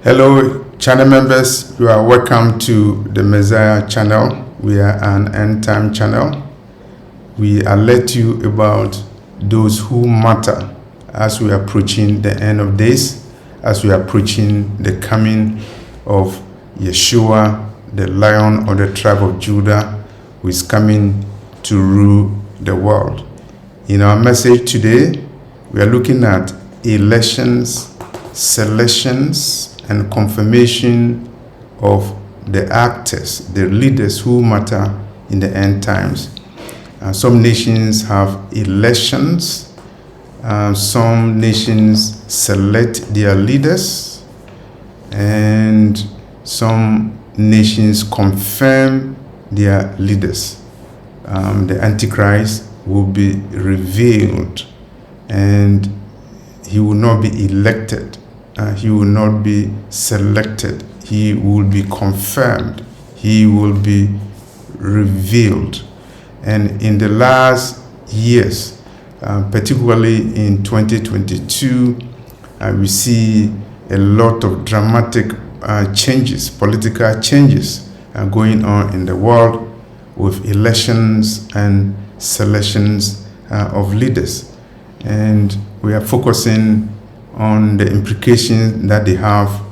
Hello, channel members. You are welcome to the Messiah channel. We are an end time channel. We alert you about those who matter as we are approaching the end of days, as we are approaching the coming of Yeshua, the Lion of the tribe of Judah, who is coming to rule the world. In our message today, we are looking at elections, selections, and confirmation of the actors, the leaders who matter in the end times. Some nations have elections. Some nations select their leaders, and some nations confirm their leaders. The Antichrist will be revealed, and he will not be elected. He will not be selected. He will be confirmed. He will be revealed. And in the last years, particularly in 2022, we see a lot of dramatic changes, political changes going on in the world with elections and selections of leaders. And we are focusing on the implications that they have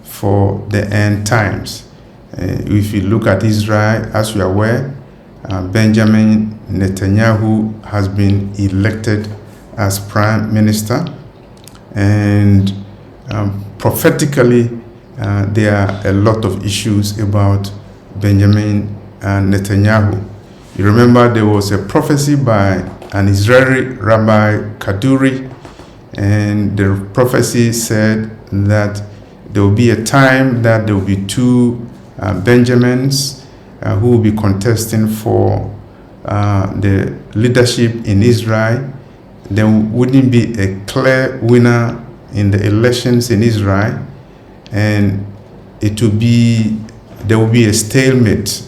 for the end times. If you look at Israel, as we are aware, Benjamin Netanyahu has been elected as prime minister, and prophetically there are a lot of issues about Benjamin Netanyahu. You remember there was a prophecy by an Israeli Rabbi Kaduri, and the prophecy said that there will be a time that there will be two Benjamins who will be contesting for the leadership in Israel. There wouldn't be a clear winner in the elections in Israel, and there will be a stalemate,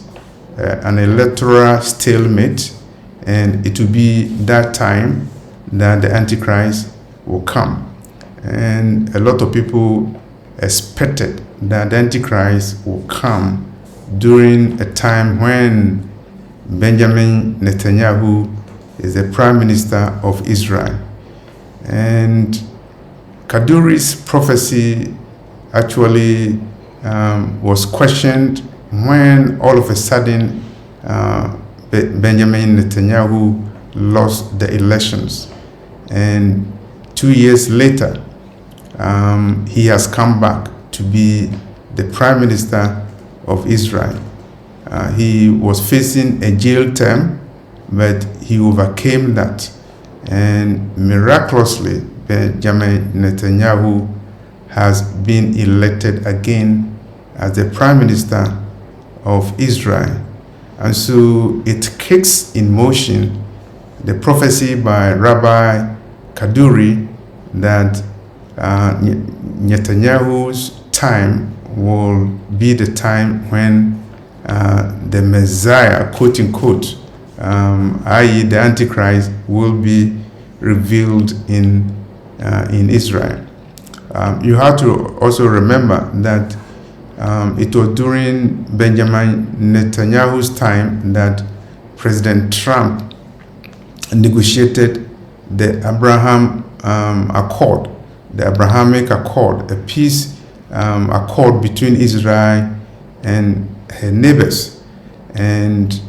an electoral stalemate, and it will be that time that the Antichrist will come. And a lot of people expected that the Antichrist will come during a time when Benjamin Netanyahu is the prime minister of Israel. And Kaduri's prophecy actually was questioned when all of a sudden Benjamin Netanyahu lost the elections. And 2 years later, he has come back to be the prime minister of Israel. He was facing a jail term, but he overcame that. And miraculously, Benjamin Netanyahu has been elected again as the prime minister of Israel. And so it kicks in motion the prophecy by Rabbi Kaduri that Netanyahu's time will be the time when the Messiah, quote unquote, i.e. the Antichrist, will be revealed in Israel. You have to also remember that it was during Benjamin Netanyahu's time that President Trump negotiated the Abrahamic Accord, a peace accord between Israel and her neighbors. And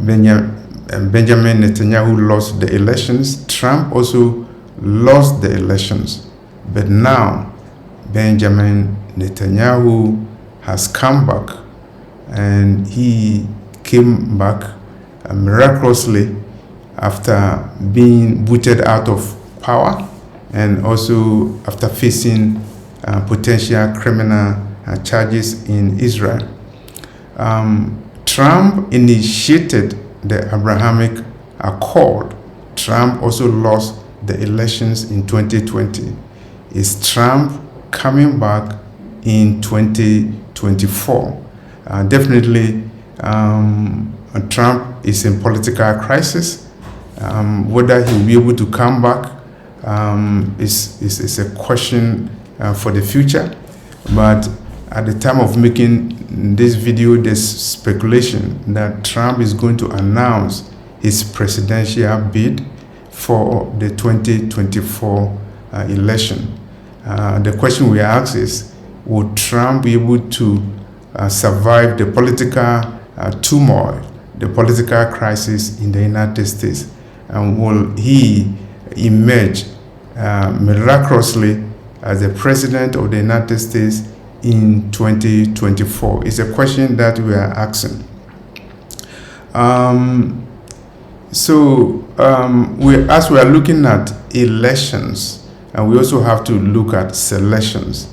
Benjamin Netanyahu lost the elections. Trump also lost the elections. But now Benjamin Netanyahu has come back, and he came back miraculously after being booted out of power, and also after facing potential criminal charges in Israel. Trump initiated the Abrahamic Accord. Trump also lost the elections in 2020. Is Trump coming back in 2024? Definitely, Trump is in political crisis. Whether he will be able to come back is a question for the future. But at the time of making this video, there's speculation that Trump is going to announce his presidential bid for the 2024 election. The question we ask is, would Trump be able to survive the political turmoil, the political crisis in the United States? And will he emerge miraculously as the president of the United States in 2024? It's a question that we are asking. As we are looking at elections, and we also have to look at selections,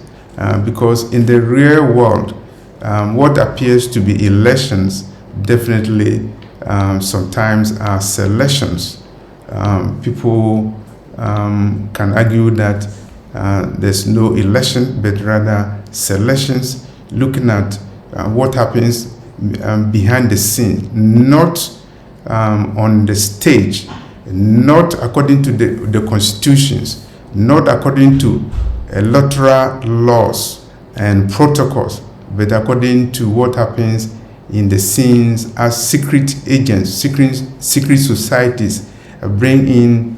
because in the real world, what appears to be elections definitely sometimes are selections. People can argue that there's no election, but rather selections, looking at what happens behind the scene, not on the stage, not according to the constitutions, not according to electoral laws and protocols, but according to what happens in the scenes as secret agents, secret societies bring in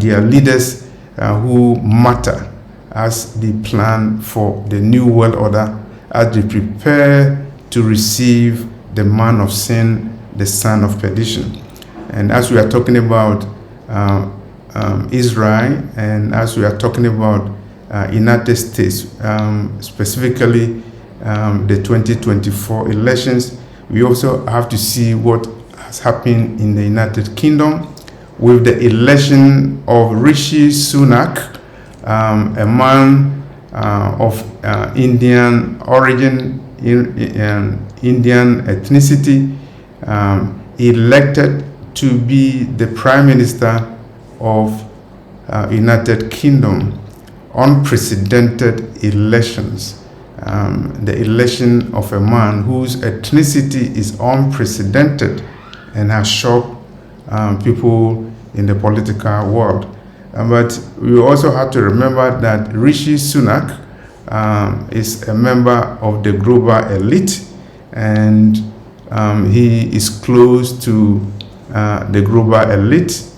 their leaders who matter as they plan for the new world order, as they prepare to receive the man of sin, the son of perdition. And as we are talking about Israel, and as we are talking about United States, specifically the 2024 elections, we also have to see what has happened in the United Kingdom with the election of Rishi Sunak, a man of Indian origin, Indian ethnicity, elected to be the Prime Minister of United Kingdom. Unprecedented elections. The election of a man whose ethnicity is unprecedented and has shocked people in the political world. But we also have to remember that Rishi Sunak is a member of the global elite, and he is close to the global elite,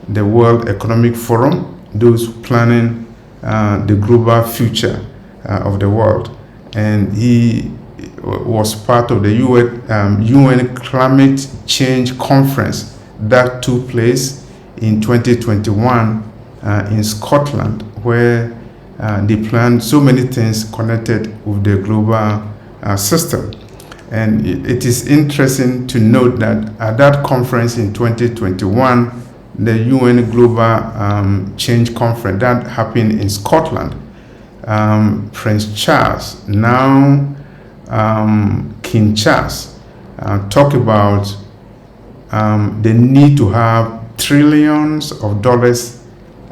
the World Economic Forum, those planning the global future of the world. And he was part of the UN Climate Change Conference that took place in 2021 in Scotland, where they planned so many things connected with the global system. And it is interesting to note that at that conference in 2021, the UN Global Change Conference that happened in Scotland, Prince Charles, now King Charles, talk about the need to have trillions of dollars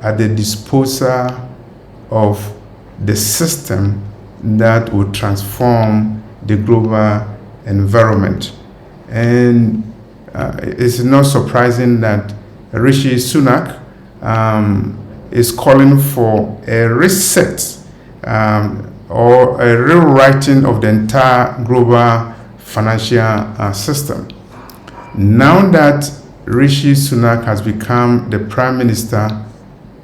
at the disposal of the system that would transform the global environment. And it's not surprising that Rishi Sunak is calling for a reset or a rewriting of the entire global financial system. Now that Rishi Sunak has become the Prime Minister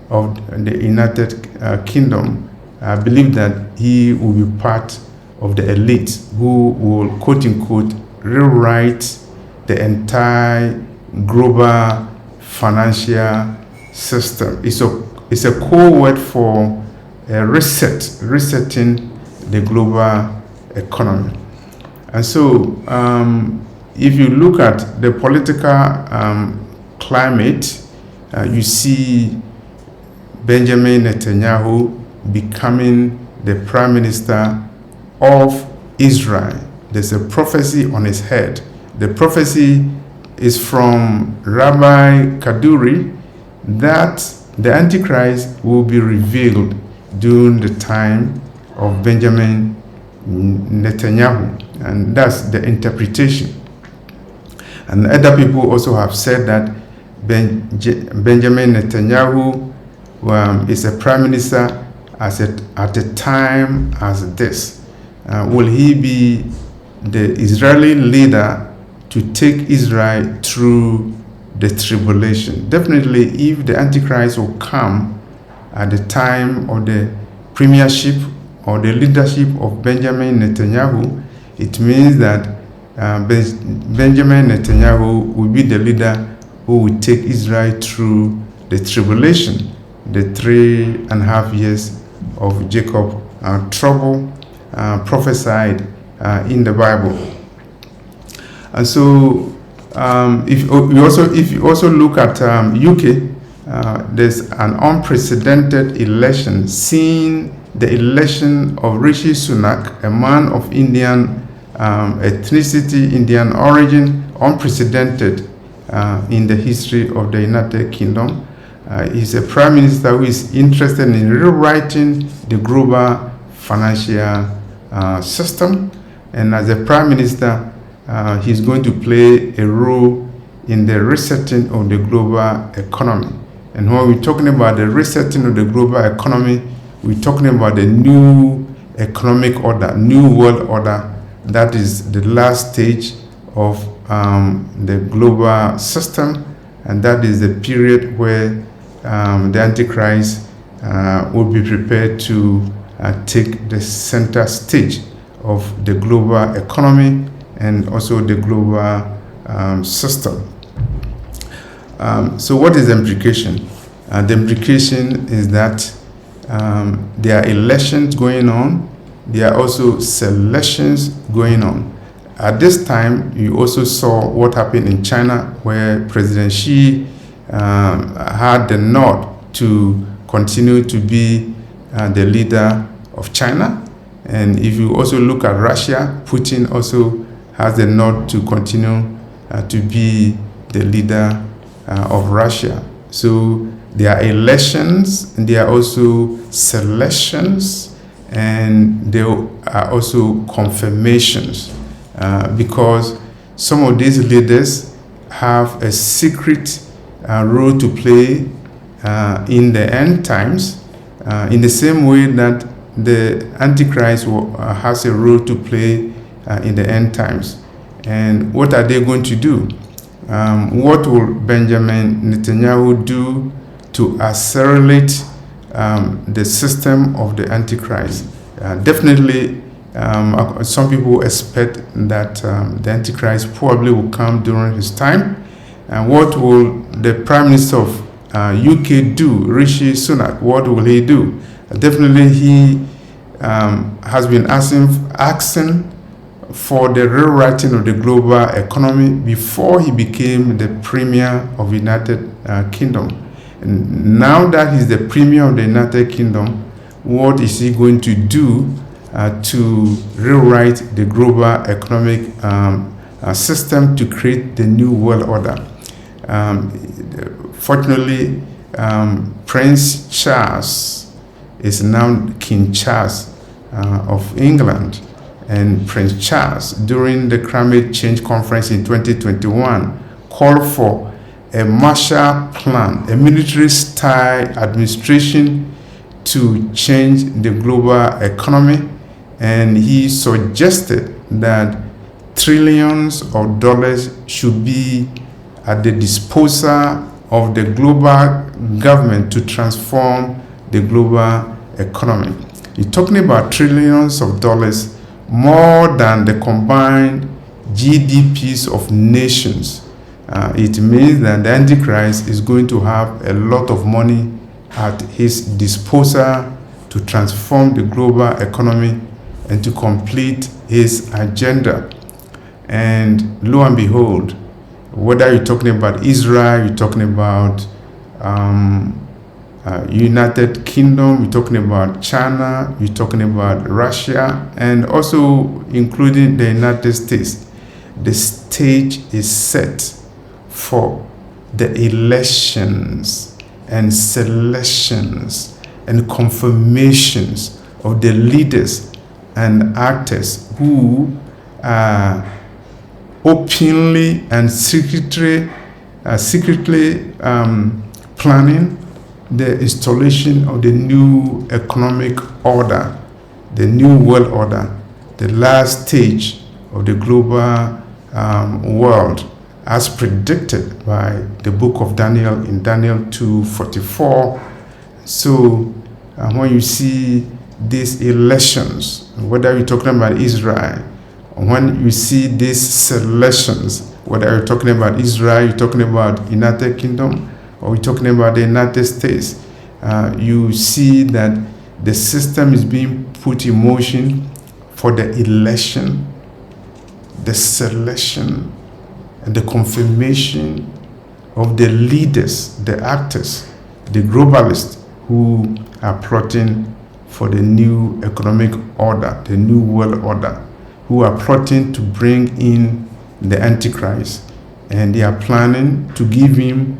of the United Kingdom, I believe that he will be part of the elite who will, quote unquote, rewrite the entire global financial system. It's a core word for a resetting the global economy. And so if you look at the political climate, you see Benjamin Netanyahu becoming the Prime Minister of Israel. There's a prophecy on his head. The prophecy is from Rabbi Kaduri that the Antichrist will be revealed during the time of Benjamin Netanyahu. And that's the interpretation. And other people also have said that Benjamin Netanyahu is a prime minister at a time as this? Will he be the Israeli leader to take Israel through the tribulation? Definitely, if the Antichrist will come at the time of the premiership or the leadership of Benjamin Netanyahu, it means that Benjamin Netanyahu will be the leader who will take Israel through the tribulation, the 3.5 years of Jacob trouble prophesied in the Bible. And so, if you also look at UK, there's an unprecedented election, seeing the election of Rishi Sunak, a man of Indian ethnicity, Indian origin, unprecedented in the history of the United Kingdom. He's a prime minister who is interested in rewriting the global financial system, and as a prime minister, he's going to play a role in the resetting of the global economy. And when we're talking about the resetting of the global economy, we're talking about the new economic order, new world order. That is the last stage of the global system, and that is the period where the Antichrist will be prepared to take the center stage of the global economy and also the global system. So what is the implication? The implication is that there are elections going on. There are also selections going on. At this time, you also saw what happened in China, where President Xi had the nod to continue to be the leader of China. And if you also look at Russia, Putin also has the nod to continue to be the leader of Russia. So there are elections, and there are also selections, and there are also confirmations, because some of these leaders have a secret role to play in the end times, in the same way that the Antichrist has a role to play in the end times. And what are they going to do? What will Benjamin Netanyahu do to accelerate the system of the Antichrist? Definitely, some people expect that the Antichrist probably will come during his time. And what will the Prime Minister of UK do, Rishi Sunak? What will he do? Definitely, he has been asking for the rewriting of the global economy before he became the Premier of the United Kingdom. And now that he's the Premier of the United Kingdom, what is he going to do to rewrite the global economic system to create the new world order? Fortunately, Prince Charles is now King Charles of England. And Prince Charles, during the Climate Change Conference in 2021, called for a Marshall Plan, a military-style administration to change the global economy. And he suggested that trillions of dollars should be at the disposal of the global government to transform the global economy. You're talking about trillions of dollars, more than the combined GDPs of nations. It means that the Antichrist is going to have a lot of money at his disposal to transform the global economy and to complete his agenda. And lo and behold, whether you're talking about Israel, you're talking about United Kingdom, you're talking about China, you're talking about Russia, and also including the United States, the stage is set for the elections and selections and confirmations of the leaders and actors who are openly and secretly planning the installation of the new economic order, the new world order, the last stage of the global world, as predicted by the book of Daniel in Daniel 2:44. So when you see these elections, whether you're talking about Israel, when you see these selections, whether you're talking about Israel, you're talking about United Kingdom, or you're talking about the United States, you see that the system is being put in motion for the election, the selection, and the confirmation of the leaders, the actors, the globalists who are plotting for the new economic order, the new world order, who are plotting to bring in the Antichrist. And they are planning to give him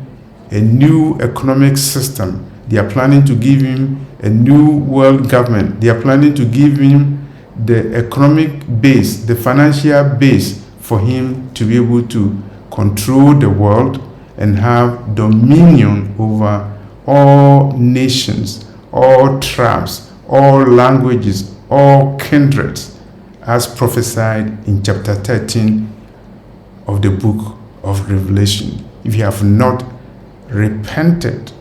a new economic system. They are planning to give him a new world government. They are planning to give him the economic base, the financial base for him to be able to control the world and have dominion over all nations, all tribes, all languages, all kindreds, as prophesied in chapter 13 of the book of Revelation. If you have not repented,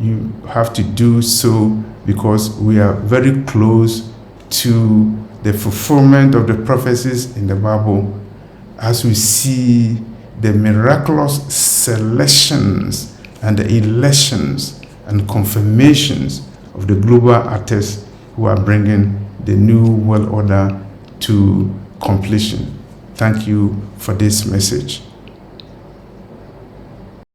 you have to do so, because we are very close to the fulfillment of the prophecies in the Bible, as we see the miraculous selections and the elections and confirmations of the global actors who are bringing the new world order to completion. Thank you for this message.